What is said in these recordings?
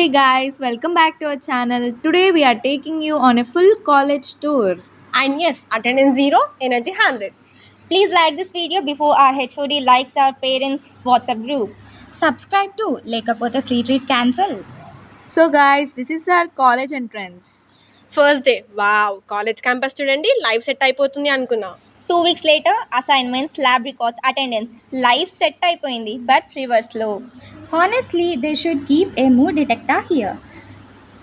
Hey guys, welcome back to our channel. Today we are taking you on a full college tour. And yes, attendance 0, energy 100. Please like this video before our HOD likes our parents' WhatsApp group. Subscribe to లేకపోతే free treat cancel. So guys, this is our college entrance. First day wow, college campus చూడండి live set అయిపోతుంది అనుకున్నా. 2 weeks later, assignments, lab records, attendance. Life set అయిపోయింది but reverse లో. Honestly they should keep a mood detector here.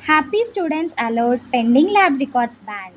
Happy students allowed, pending lab records ban.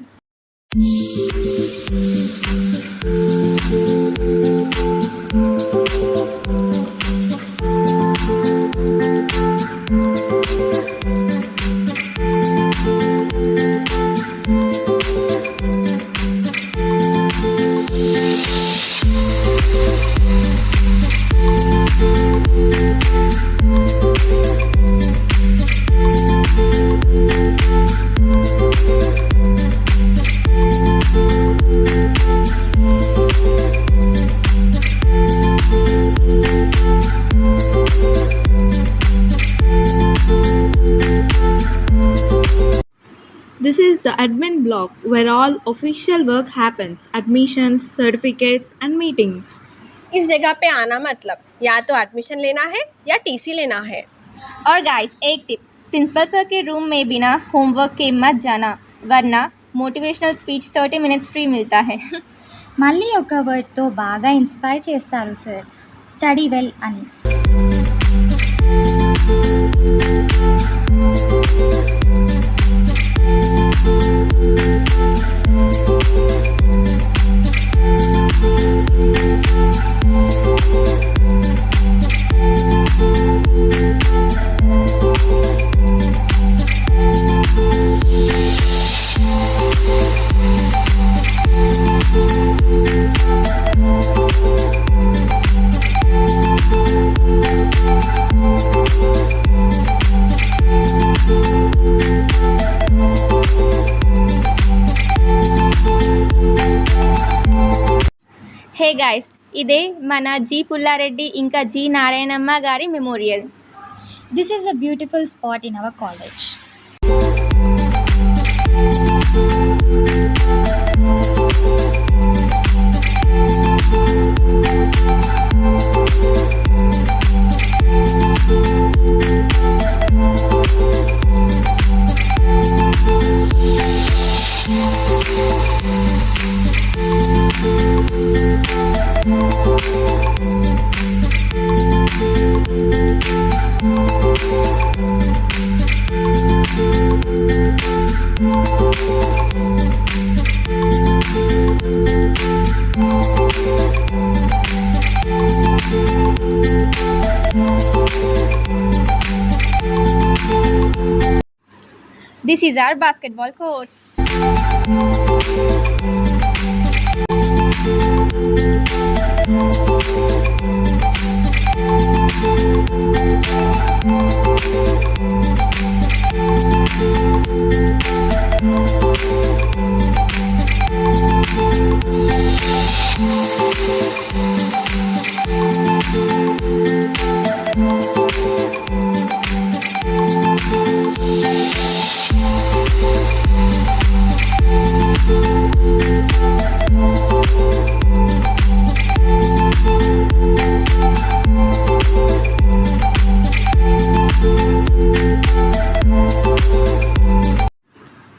This is the admin block where all official work happens: admissions, certificates, and meetings. इस जगह पे आना मतलब या तो admission लेना है या टीसी लेना है. और गाइस एक टिप, प्रिंसिपल सर के रूम में बिना होमवर्क के मत जाना वरना मोटिवेशनल स्पीच 30 minutes फ्री मिलता है. మళ్ళీ ఒక వర్డ్తో బాగా ఇన్స్పైర్ చేస్తారు సార్, స్టడీ వెల్ అని. హే గాయస్, ఇదే మన జి పుల్లారెడ్డి ఇంకా జి నారాయణమ్మ గారి memorial. This is a beautiful spot in our college. This is our basketball court.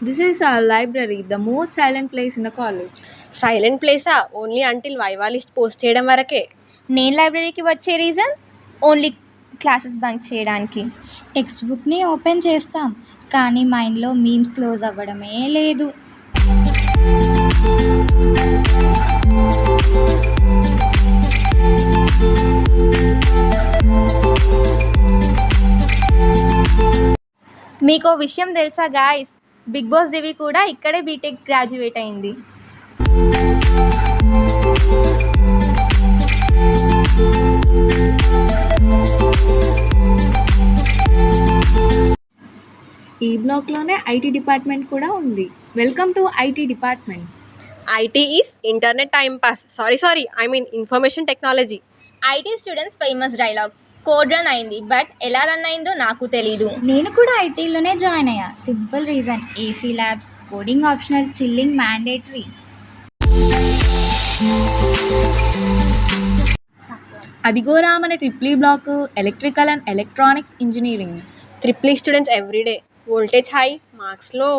This is our library, the most silent place in the college. Silent ప్లేసా? Only until viva list post చేయడం వరకే. నేను లైబ్రరీకి వచ్చే reason only classes bunk చేయడానికి. Text బుక్ని open చేస్తాం కానీ మైండ్లో మీమ్స్ క్లోజ్ అవ్వడమే లేదు. మీకో విషయం తెలుసా గాయస్, బిగ్ బాస్ దివి కూడా ఇక్కడే బీటెక్ గ్రాడ్యుయేట్ అయింది. ఈ బ్లాక్లోనే ఐటీ డిపార్ట్మెంట్ కూడా ఉంది. Welcome to IT department. IT is internet time pass. Sorry I mean information technology. IT students' famous dialogue. Code run అయింది, బట్ ఎలా రన్ అయిందో నాకు తెలీదు. నేను కూడా ఐటీలోనే జాయిన్ అయ్యా. Simple reason, AC labs, coding optional, chilling mandatory. అదిగోరా మన triple E block, electrical and electronics engineering. Triple students everyday. Voltage high, marks low.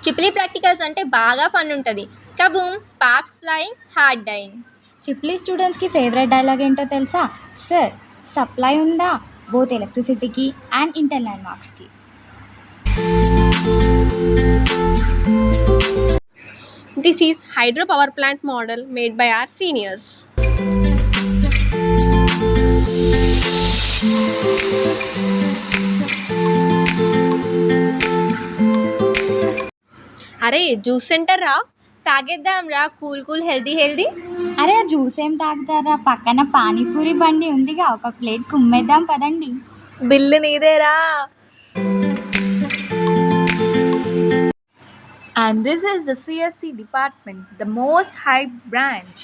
Triple practicals అంటే బాగా ఫన్ ఉంటుంది. Kaboom, sparks flying, heart dyeing. Triple స్టూడెంట్స్కి favourite dialogue ఏంటో తెలుసా? Sir, supply ఉందా both ఎలక్ట్రిసిటీకి and internal మార్క్స్కి. This is hydropower plant model made by our seniors. అరే juice centre రా. తాగేద్దాం రా, కూల్ కూల్ హెల్దీ హెల్దీ. అరే ఆ జ్యూస్ ఏం తాగుతారా? పక్కన పానీపూరి బండి ఉందిగా, ఒక ప్లేట్ కుమ్మేద్దాం పదండి. Bill నీదేరా. And this is the CSC department, the most hyped branch.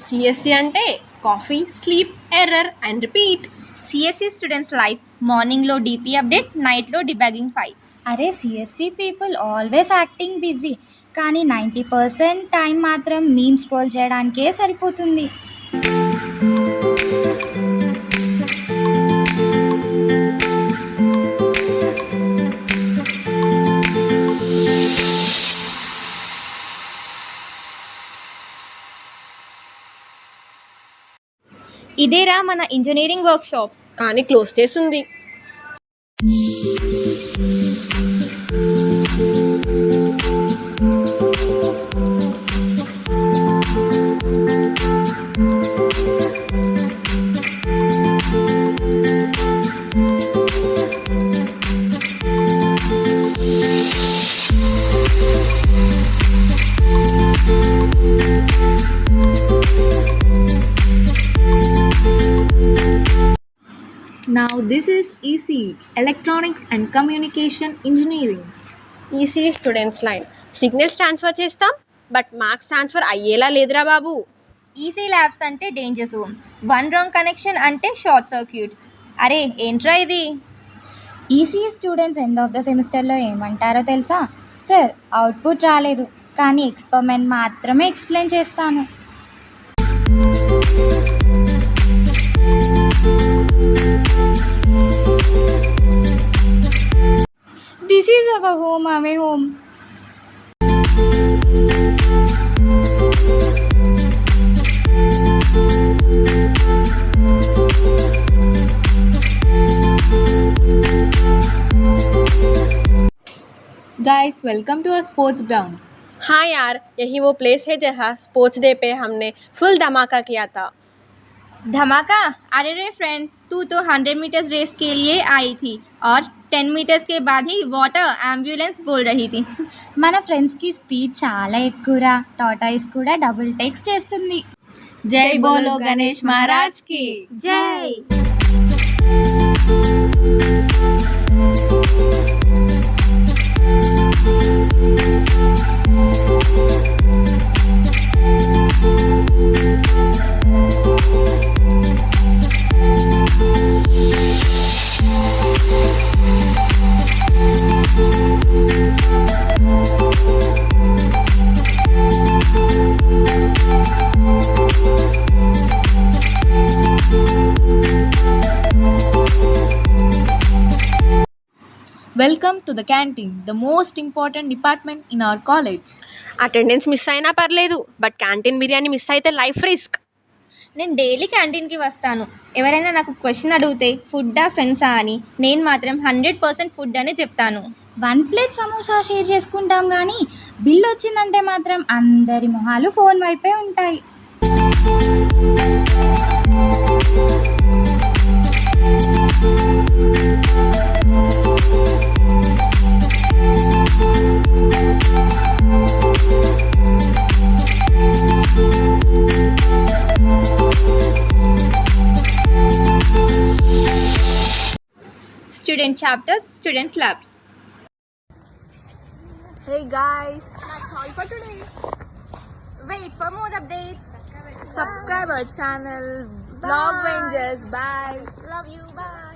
CSE అంటే coffee, sleep, error and repeat. CSE students life, మార్నింగ్లో డీపీ అప్డేట్, నైట్లో డిబాగింగ్ ఫైల్. అరే CSE people always acting busy, కానీ 90% టైం మాత్రం meme scroll చేయడానికే సరిపోతుంది. ఇదేరా మన engineering workshop. కానీ క్లోజ్ చేసింది. Now this is EC, Electronics and Communication Engineering. EC students line. Signals transfer చేస్తాం, బట్ మార్క్స్ ట్రాన్స్ఫర్ అయ్యేలా లేదురా బాబు. ఈసీ ల్యాబ్స్ అంటే danger zone, one wrong connection అంటే షార్ట్ సర్క్యూట్. అరే ఏంట్రా ఇది? ECE students end of the సెమిస్టర్లో ఏమంటారో తెలుసా? సార్, అవుట్పుట్ రాలేదు, కానీ ఎక్స్పెరిమెంట్ మాత్రమే ఎక్స్ప్లెయిన్ చేస్తాను. This is our home, away home. Guys, welcome to our sports ground. हाँ यार, यही वो प्लेस है जहाँ स्पोर्ट्स डे पे हमने फुल धमाका किया था. धमाका? अरे रे फ्रेंड, तू तो 100 मीटर्स रेस के लिए आई थी और 10 मीटर्स के बाद ही वाटर एम्बुलेंस बोल रही थी. మన ఫ్రెండ్స్కి స్పీడ్ చాలా ఎక్కువరా. టాటాయిస్ కూడా డబుల్ టేక్స్ చేస్తుంది. జై బోలో గణేష్ మహారాజ్ కి. జై. Welcome to the canteen, the most important department in our college. Attendance miss అయినా పర్లేదు, బట్ క్యాంటీన్ బిర్యానీ మిస్ అయితే లైఫ్ రిస్క్. నేను డైలీ క్యాంటీన్కి వస్తాను. ఎవరైనా నాకు క్వశ్చన్ అడిగితే ఫుడ్డా ఫ్రెండ్సా అని, నేను మాత్రం 100% ఫుడ్ అని చెప్తాను. 1 ప్లేట్ సమోసా షేర్ చేసుకుంటాం, కానీ బిల్ వచ్చిందంటే మాత్రం అందరి మొహాలు ఫోన్ వైపే ఉంటాయి. Student chapters, student clubs. Hey guys. That's all for today. Wait for more updates. Subscribe our channel, Vlog Rangers. Bye. Love you. Bye.